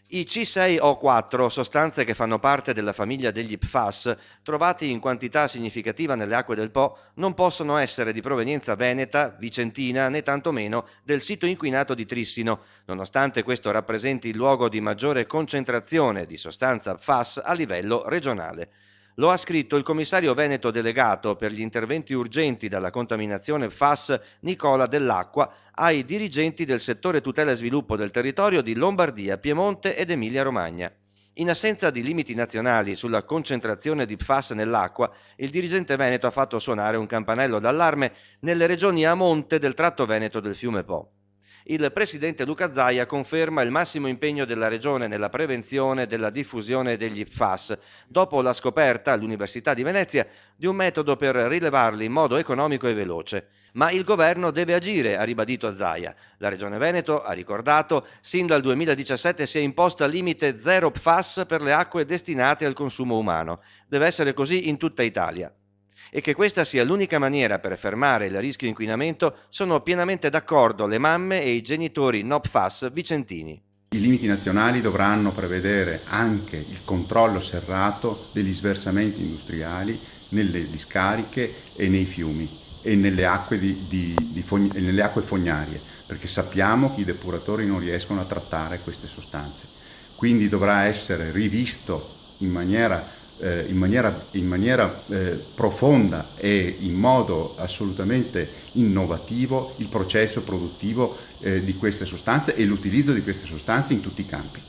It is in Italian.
I C6O4, sostanze che fanno parte della famiglia degli PFAS, trovati in quantità significativa nelle acque del Po, non possono essere di provenienza veneta, vicentina né tantomeno del sito inquinato di Trissino, nonostante questo rappresenti il luogo di maggiore concentrazione di sostanza PFAS a livello regionale. Lo ha scritto il commissario veneto delegato per gli interventi urgenti dalla contaminazione PFAS Nicola Dell'Acqua ai dirigenti del settore tutela e sviluppo del territorio di Lombardia, Piemonte ed Emilia-Romagna. In assenza di limiti nazionali sulla concentrazione di PFAS nell'acqua, il dirigente veneto ha fatto suonare un campanello d'allarme nelle regioni a monte del tratto veneto del fiume Po. Il presidente Luca Zaia conferma il massimo impegno della regione nella prevenzione della diffusione degli PFAS, dopo la scoperta all'Università di Venezia di un metodo per rilevarli in modo economico e veloce. Ma il governo deve agire, ha ribadito Zaia. La regione Veneto, ha ricordato, sin dal 2017 si è imposta limite zero PFAS per le acque destinate al consumo umano. Deve essere così in tutta Italia. E che questa sia l'unica maniera per fermare il rischio inquinamento sono pienamente d'accordo le mamme e i genitori no PFAS vicentini. I limiti nazionali dovranno prevedere anche il controllo serrato degli sversamenti industriali nelle discariche e nei fiumi e nelle acque, nelle acque fognarie, perché sappiamo che i depuratori non riescono a trattare queste sostanze. Quindi dovrà essere rivisto in maniera profonda e in modo assolutamente innovativo il processo produttivo di queste sostanze e l'utilizzo di queste sostanze in tutti i campi.